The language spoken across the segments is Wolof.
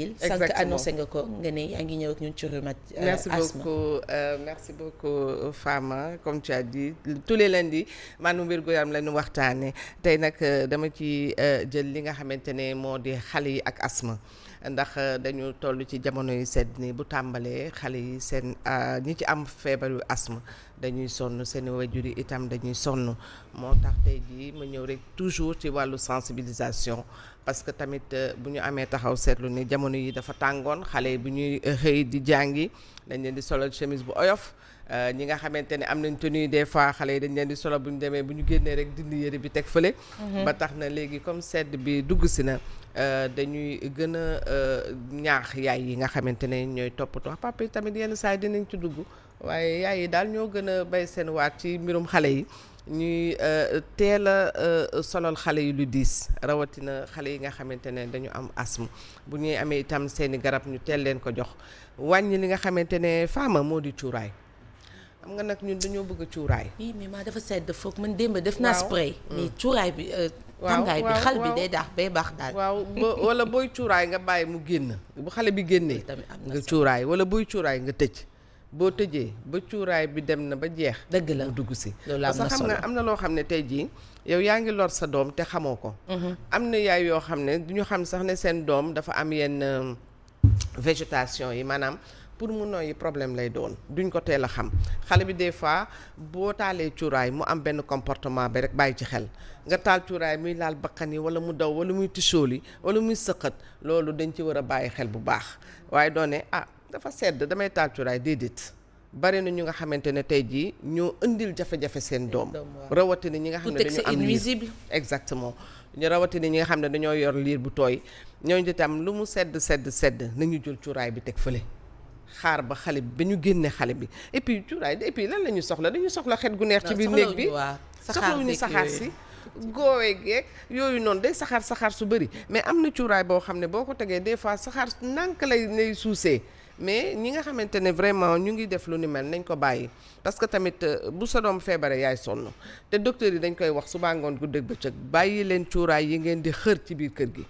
sànq annoncé nga ko nga ne yaa ngi ñëw ak ñun ci rhumatisme. Merci beaucoup Fama comme tu as dit tous les lundis maanaam wér gu yaram la ñu waxtaanee tey nag dama ci jël li nga xamante ne moo di xale yi ak asthme ndax dañu toll ci jamono yu sedd ni bu tàmbalee xale yi seen ñi ci am feebaru asthme dañuy sonn seen wajur yi itam dañuy sonn moo tax tey jii ma ñëw rek toujours ci wàllu sensibilisation parce que tamit bu ñu amee taxaw seetlu ni jamono yi dafa tàngoon xale yi bu ñuy xëy di jàngi dañ leen di solal chemise bu oyof ñi nga xamante ne am nañ tenue des fois xale yi dañ leen di solo bu ñu demee bu ñu génnee rek dindi yëre bi teg fële. ba tax na léegi comme sedd bi dugg si na dañuy gën a ñaax yaay yi nga xamante ne ñooy toppatoo papa yi tamit yenn saa yi dinañ ci dugg waaye yaay yi daal ñoo gën a bay seen waat ci mbirum xale yi ñuy teel a solal xale yi lu diis rawatina xale yi nga xamante ne dañu am asthme bu ñuy amee itam seeni garab ñu teel leen ko jox wàññi li nga xamante ne faama moo di cuuraay. xam nga nag ñun dañoo bëgg a cuuraay. oui mais maa dafa sedd foog man démb def naa spray. mais cuuraay bi. tàngaay bi xal bi day baax daal. waaw wala booy cuuraay nga bàyyi mu génn bu xale bi génnee. nga cuuraay wala booy cuuraay nga tëj. boo tëjee ba cuuraay bi dem na ba jeex. dëgg la mu dugg si. parce que xam nga am na loo xam ne tey jii yow yaa ngi lor sa doom te xamoo ko. am na yaay yoo xam ne duñu xam sax ne seen doom dafa am yenn végétation yi maanaam. pour mu nooyi problème lay doon duñ ko teel a xam xale bi des fois boo taalee cuuraay mu am benn comportement bi rek bàyyi ci xel nga taal cuuraay muy laal bakkan yi wala mu daw wala muy tisóoli wala muy sëqat loolu dañ ci war a bàyyi xel bu baax waaye doone dafa sedd damay taal cuuraay déedéet bari na ñu nga xamante ne tey jii ñoo indil jafe-jafe seen doom rawatina ñi nga xam ne dañu am liir exactement ñu rawatina ñi nga xam ne dañoo yor liir bu tooy ñooñu itam lu mu sedd nañu jël cuuraay bi teg fële xaar ba xale bi ba ñu génne xale bi et puis cuuraay et puis lan la ñu soxla dañu soxla xet gu neex ci biir néeg bi soxlawuñu saxaar si goowee geeg yooyu noonu day saxaar su bëri mais am na cuuraay boo xam ne boo ko tegee des fois saxaar nànk lay suusee mais ñi nga xamante ne vraiment ñu ngi def lu ni mel nañ ko bàyyi parce que tamit bu sa doom feebare yaay sonn te docteur yi dañ koy wax suba ngoon guddeeg bëccëg bàyyi leen cuuraay yi ngeen di xër ci biir kër gi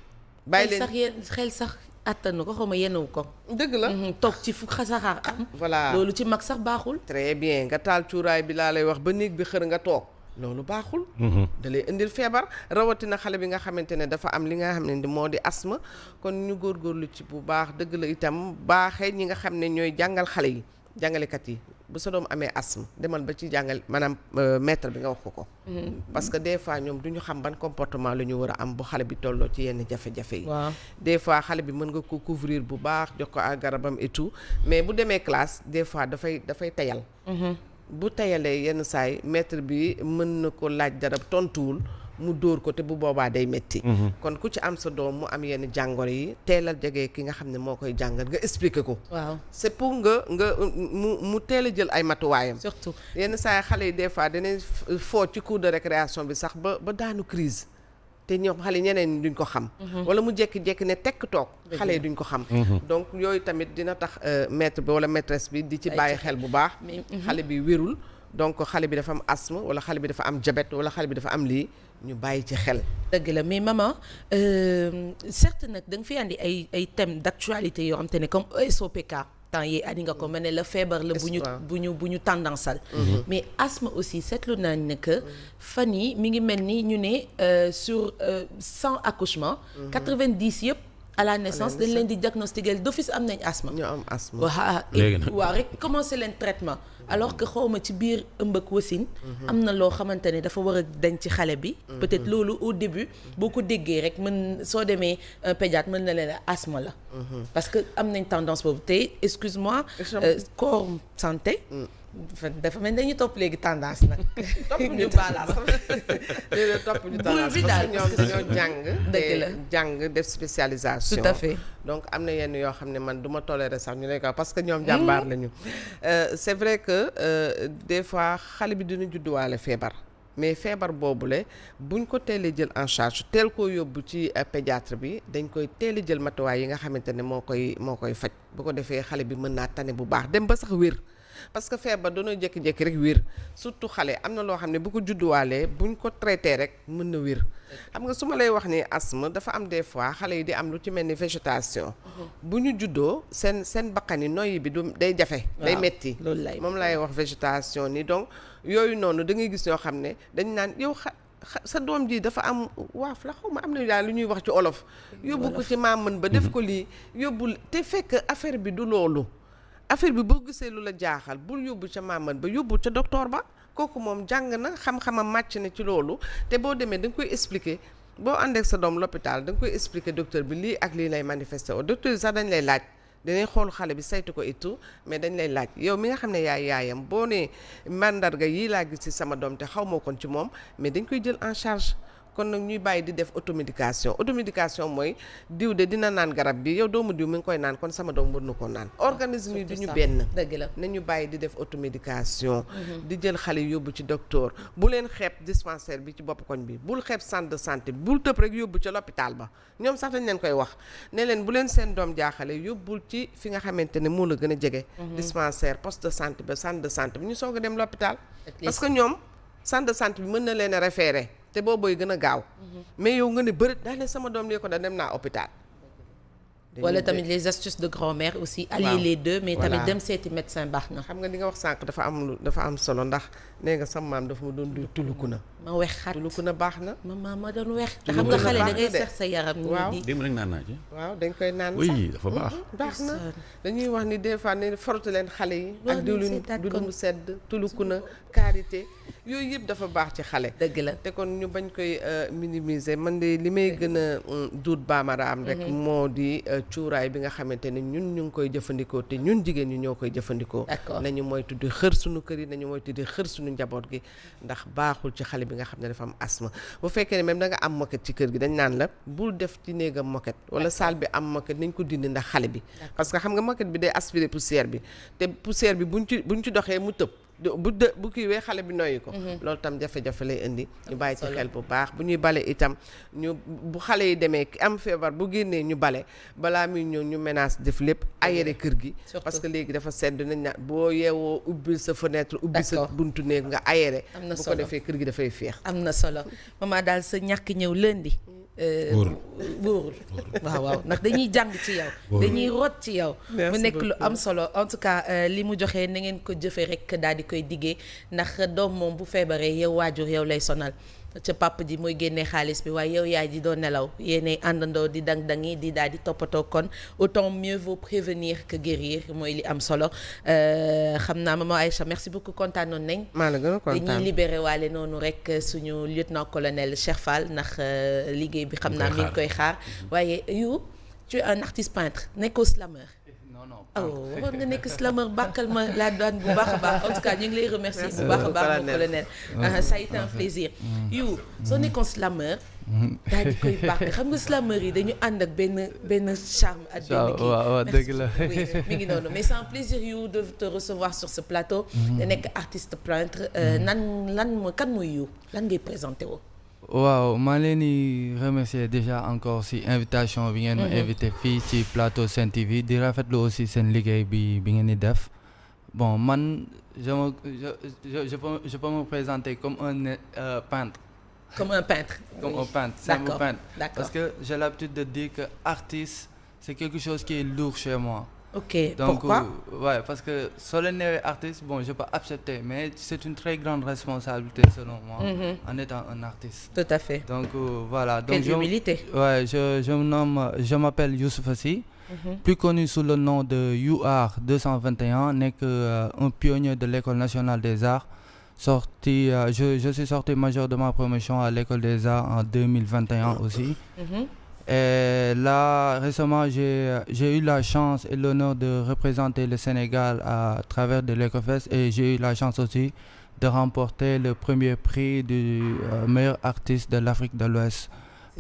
bàyyi leen xel sax attanu ko xaw ma yenewu ko. dëgg la toog ci fu saxaar am. voilà loolu ci mag sax baaxul. très bien nga taal cuuraay bi laa lay wax ba néeg bi xër nga toog loolu baaxul. da lay indil feebar rawatina xale bi nga xamante ne dafa am li nga xam ne moo di asthme kon ñu góorgóorlu ci bu baax dëgg la itam baaxee ñi nga xam ne ñooy jàngal xale yi jàngalekat yi bu sa doom amee asthme demal ba ci jàngal maanaam maître bi nga wax ko. parce que des fois ñoom du ñu xam ban comportement la ñu war a am bu xale bi tolloo ci yenn jafe-jafe yi. waaw des fois xale bi mën nga ko couvrir bu baax jox ko ak garabam et tout mais bu demee classe des fois dafay tayal. bu tayalee yenn saay maître bi mën na ko laaj dara tontuwul. mu dóor ko te bu boobaa day metti kon ku ci am sa doom mu am yenn jàngoro yi teelal jege ki nga xam ne moo koy jàngal nga expliquer ko. waaw c'est pour nga mu teel a jël ay matuwaayam. surtout yenn saa yi xale yi des fois danañ foo ci cours de récréation bi sax ba daanu crise te ñoom xale ñeneen duñ ko xam. wala mu jékki-jékki ne tekk toog. xale yi duñ ko xam. donc yooyu tamit dina tax maître bi wala maîtresse bi di ci bàyyi xel bu baax. xale bi wérul donc xale bi dafa am asthme wala xale bi dafa am diabète wala xale bi dafa am lii. ñu bàyyi ci xel. dëgg la mais maman certes nag da nga fi andi ay thèmes d'actualité yoo xam te ne comme ESOPK temps yi andi nga ko ma ne la feebar la bu ñu tendanceal mais asthme aussi seetlu nañ ne que fan yi mi ngi mel ni ñu ne sur 100 accouchements 90 yëpp à la naissance dañ leen di diagnostiquer d'office am nañ asthme. ñu am asthme waaw rek commencer leen traitement alors que xawma ci biir ëmb ak wasin am na loo xamante ne dafa war a dañ ci xale bi peut-être loolu au début boo ko déggee rek mën soo demee pédiatre mën na leen asthme la parce que am nañ tendance boobu te excuse-moi corps santé dafa mel dañuy topp léegi tendance nag. topp ñu baalaas léegi topp ñu tendance parce que ñoo jàng. dëgg la jàng def spécialisation. tout à fait donc am na yenn yoo xam ne man du ma tolérer sax ñu ne ko parce que ñoom jàmbaar lañu. c'est vrai que des fois xale bi dina judduwaale feebar. mais feebar boobule buñ ko teelee jël en charge teel koo yóbbu ci pédiatre bi dañ koy teel a jël matuwaay yi nga xamante ne moo koy faj bu ko defee xale bi mën naa tane bu baax dem ba sax wér. parce que feebar dañoo jékki-jékki rek wér surtout xale am na loo xam ne bu ko judduwaalee buñ ko traité rek mën na wér xam nga su ma lay wax ni asthme dafa am des fois xale yi di am lu ci mel ni végétation bu ñu juddoo seen bakkan yi noyyi bi du day jafe day metti moom lay wax végétation ni donc yooyu noonu da ngay gis ñoo xam ne dañ naan yow sa doom ji dafa am waaf la xaw ma am na daal lu ñuy wax ci olof yóbbu ko ci maamën ba def ko lii yóbbul te fekk affaire bi du loolu affaire bi boo gisee lu la jaaxal bul yóbbu ca maamën ba yóbbu ca docteur ba kooku moom jàng na xam-xamam màcc na ci loolu te boo demee da nga koy expliquer boo àndeek sa doom l'hôpital da nga koy expliquer docteur bi lii ak lii lay manifester o docteur yi sax dañ lay laaj dinañ xool xale bi saytu ko et tout mais dañ lay laaj yow mi nga xam ne yaayam boo nee mandarga yii laa gis ci sama doom te xaw ma kon ci moom mais dañ koy jël en charge kon nag ñuy bàyyi di def automédication mooy diw de dina naan garab bi yow doomu diw mi ngi koy naan kon sama doom war na koo naan organisme yi du ñu benn dëgg la nañu bàyyi di def automédication di jël xale yi yóbbu ci docteur bu leen xeeb dispensaire bi ci bopp koñ bi bul xeeb centre de santé bi bul tëb rek yóbbu ca l'hôpital ba ñoom sax dañ leen koy wax ne leen bu leen seen doom jaaxale yóbbul ci fi nga xamante ne moo la gën a jege dispensaire poste de santé ba centre de santé bi ñu soog a dem l'hôpital parce que ñoom centre de santé bi mën na leen a référé te boobooy gën a gaaw mais yow nga ne bërit daa ne sama doom lii ko da dem naa hôpital wala tamit les astuces de grand-mère aussi allier les deux mais tamit dem seeti médecin baax na xam nga li nga wax sànq dafa am solo ndax nee nga sama maam dafa ma doon duy tuluku na ma wex xat tuluku na baax na ma doon wex te xam nga xale da ngay seex sa yaram waaw démb rek naan naa ci waaw dañ koy naan oui dafa baax na dañuy wax ni des fois ne forote leen xale yi ak diwlin mu sedd tuluku na karité yooyu yëpp dafa baax ci xale dëgg la te kon ñu bañ koy minimiser man de li may gën a duut baamaraam rek moo di cuuraay bi nga xamante ne ñun ñu ngi koy jëfandikoo te ñun jigéen ñi ñoo koy jëfandikoo nañu moytu di xër suñu kër yi nañu moytu di xër suñu njaboot gi ndax baaxul ci xale bi nga xam ne dafa am asthme bu fekkee ne même da nga am moquette ci kër gi dañ naan la bul def ci néegam moquette wala salle bi am moquette nañ ko dindi ndax xale bi parce que xam nga moquette bi day aspirer poussière bi te poussière bi buñ ci doxee mu tëb bu kiiwee xale bi noyyi ko loolu tam jafe-jafe lay indi ñu bàyyi ci xel bu baax bu ñuy bale itam bu xale yi demee ki am feebar bu génnee ñu bale balaa muy ñëw ñu menace def lépp aéré kër gi parce que léegi dafa sedd nañ na boo yeewoo ubbil sa fenêtre ubbil sa buntu néeg nga aéré bu ko defee kër gi dafay féex am na solo maman daal sa ñàkk ñëw lundi wóorul waaw ndax dañuy jàng ci yow dañuy root ci yow mu nekk lu am solo en tout cas li mu joxee na ngeen ko jëfe rek daal di koy diggee ndax doom moom bu feebaree yow waajur yow lay sonal ca papa ji mooy génnee xaalis bi waaye yow yaay ji doo nelaw yéenay àndandoo di dang-dangi di daal di toppatoo kon autant mieux vaut prévenir que guérir mooy li am solo xam naa maman Aïcha merci beaucoup kontaanoon nañ maa la gën a kontaan dañuy libéré waale noonu rek suñu lieutenant colonel Cheikh Fall ndax liggéey bi xam naa mi ngi koy xaar waaye you tu es un artiste peintre nekkoo slameur waroon nga nekk slameur bàkkal ma la daan bu baax a baax en tout cas ñu ngi lay remercier bu baax a baax mon colonel ça a été un plaisir you soo nekkoon slameur daal di koy bàkk xam nga slameur yi dañu ànd ak benn charme ak benn kii waaw dëgg la mi ngi noonu mais c'est un plaisir you de te recevoir sur ce plateau da nekk artiste peintre kan mooy you lan ngay présenté woo waaw maa leen di remercier déjà encore si invitation bi ngeen ma invité fii ci plateau Sen TV di rafetlu aussi seen liggéey bi ngeen di def bon man je peux me présenter comme un peintre. Comme un peintre. Comme un peintre, simple peintre. Parce que j'ai l'habitude de dire que artiste c'est quelque chose qui est lourd chez moi. Ok, donc, pourquoi? Ouais, parce que solennel artiste, bon, je peux accepter, mais c'est une très grande responsabilité selon moi, en étant un artiste. Tout à fait. Donc voilà. Donc, quelle humilité. Ouais, je m'appelle Youssouf Sy, plus connu sous le nom de UR 221, n'est un pionnier de l'École nationale des arts. Je suis sorti major de ma promotion à l'École des arts en 2021 aussi. Et là, récemment, j'ai eu la chance et l'honneur de représenter le Sénégal à travers de l'Ecofest et j'ai eu la chance aussi de remporter le premier prix du meilleur artiste de l'Afrique de l'Ouest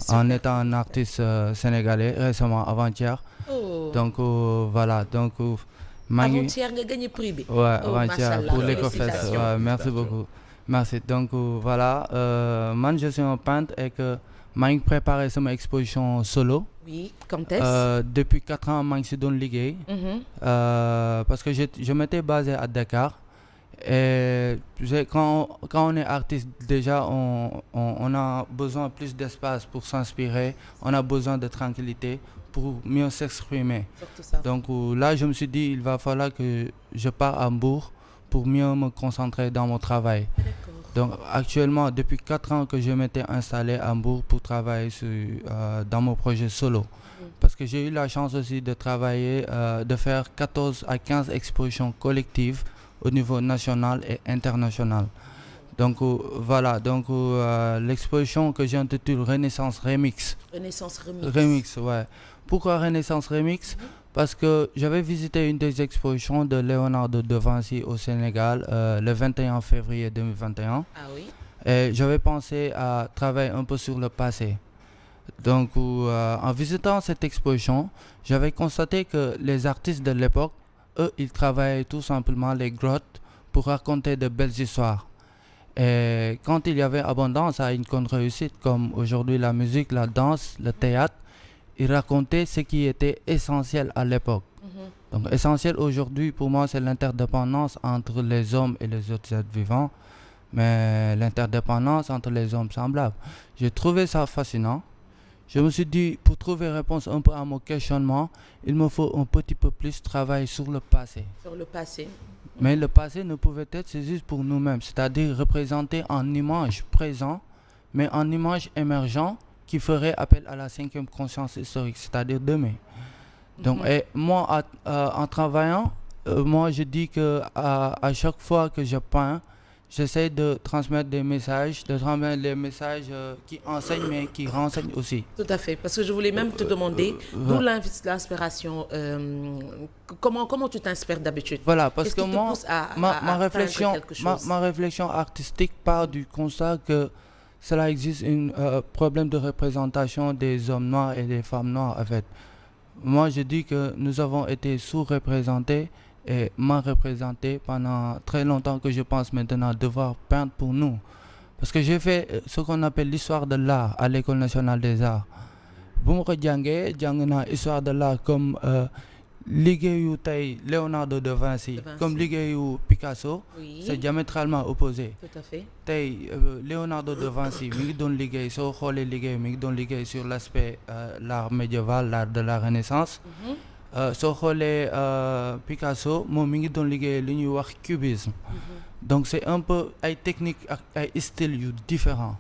en étant un artiste sénégalais récemment, avant-hier. Oh. Donc voilà. Donc, avant-hier, tu as gagné le prix. Ouais, avant-hier pour l'Ecofest. Ouais, merci beaucoup. Merci. Donc voilà, moi je suis un peintre et que maa ngi préparé sama exposition solo. Oui, quand est-ce? Depuis 4 ans maa ngi si doon liggéey. Parce que je m'étais basé à Dakar. Et quand on est artiste, déjà, on a besoin plus d'espace pour s'inspirer. On a besoin de tranquillité pour mieux s'exprimer. Donc là, je me suis dit, il va falloir que je parte à Mbour pour mieux me concentrer dans mon travail. Donc actuellement, depuis 4 ans que je m'étais installé à Mbour pour travailler dans mon projet solo. Parce que j'ai eu la chance aussi de travailler, de faire 14 à 15 expositions collectives au niveau national et international. Donc voilà, donc l'exposition que j'intitule Renaissance Remix. Renaissance Remix. Remix, ouais. Pourquoi Renaissance Remix? Parce que j'avais visité une des expositions de Leonardo da Vinci au Sénégal le 21 février 2021. Ah oui. Et j'avais pensé à travailler un peu sur le passé. Donc en visitant cette exposition, j'avais constaté que les artistes de l'époque, eux, ils travaillaient tout simplement les grottes pour raconter de belles histoires. Et quand il y avait abondance à une contre-réussite, comme aujourd'hui la musique, la danse, le théâtre, ils racontaient ce qui était essentiel à l'époque. Donc essentiel aujourd'hui, pour moi, c'est l'interdépendance entre les hommes et les autres êtres vivants, mais l'interdépendance entre les hommes semblables. J'ai trouvé ça fascinant. Je me suis dit, pour trouver réponse un peu à mon questionnement, il me faut un petit peu plus travailler sur le passé. Sur le passé. Mais le passé ne pouvait être saisi pour nous-mêmes, c'est-à-dire représenté en image présent, mais en image émergente qui ferait appel à la 5e conscience historique, c'est-à-dire demain. Donc, et moi, en travaillant, moi je dis que à chaque fois que je peins, j'essaie de transmettre des messages, qui enseignent mais qui renseignent aussi. Tout à fait, parce que je voulais même te demander d'où l'inspiration, comment tu t'inspires d'habitude? Voilà, parce que moi, ma réflexion artistique part du constat que cela existe un problème de représentation des hommes noirs et des femmes noires en fait. Moi je dis que nous avons été sous-représentés et mal représenté pendant très longtemps que je pense maintenant devoir peindre pour nous. Parce que j'ai fait ce qu'on appelle l'histoire de l'art à l'École nationale des arts. Bu ma ko jàngee jàng naa histoire de l'art comme liggéeyu tey Leonardo da Vinci comme liggéeyu Picasso. Oui. C'est diamétralement opposé. Tout à fait. Tey Leonardo da Vinci mi ngi doon liggéey soo xoolee liggéey mi ngi doon liggéey sur l'aspect l'art médiéval, l'art de la Renaissance. Soo xoolee Picasso moom mi ngi doon liggéey li ñuy wax cubisme. Donc c'est un peu ay techniques ak ay styles yu différents.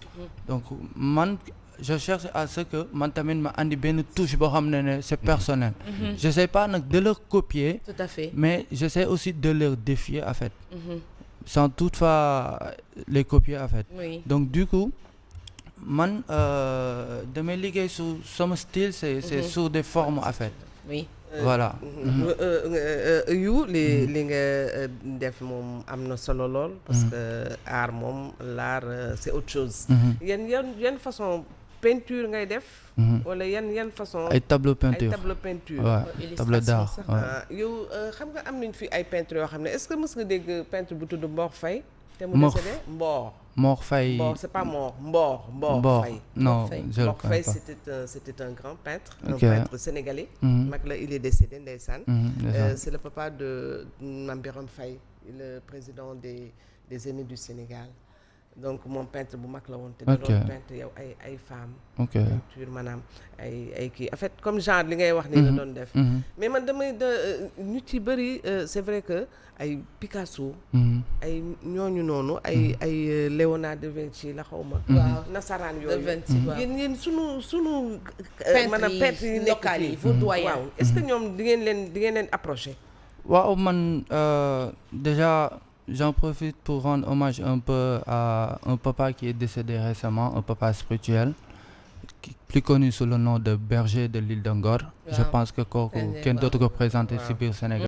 Donc man je cherche à ce que man tamit ma andi benn touche boo xam ne c'est personnel. J'essaie pas nag de leur copier. Tout à fait. Mais j'essaie aussi de leur défier en fait. Sans toutefois les copier en fait. Oui. Donc du coup man damay liggéey sur sama style c'est sur des formes en fait. Oui. Voilà. li nga def moom am na solo lool. parce que art moom l'art c'est autre chose. yan façon peinture ngay def. wala yan façon. ay tableau peinture ouais, tableau d'art. yow xam nga am nañ fi ay peintre yoo xam ne est-ce que mës nga dégg peintre bu tudd Mor Faye. te mu décédé Mor Faye. Bon, c'est pas Mor Faye. Non, je le Mor Faye, c'était un grand peintre, un peintre sénégalais. Mag la, il est décédé, ndeysaan. C'est le papa de Mame Birame Faye, le président des aînés du Sénégal. Donc moom peintre bu mag la woon te da doon peintre yow ay femmes. Peinture maanaam ay kii en fait comme genre li ngay wax ni la doon def. Mais man ñu ci bëri c'est vrai que ay Picasso. ay ñooñu noonu ay Léonard da Vinci la xaw ma. waaw nasaraan yooyu. yéen sunu maanaam peintre yi nekk fii waaw est-ce que ñoom di ngeen leen approcher. waaw man déjà. J'en profite pour rendre hommage un peu à un papa qui est décédé récemment, un papa spirituel, plus connu sous le nom de berger de l'île de Ngor. Je pense que kooku kenn dootu ko présenté ci biir Sénégal.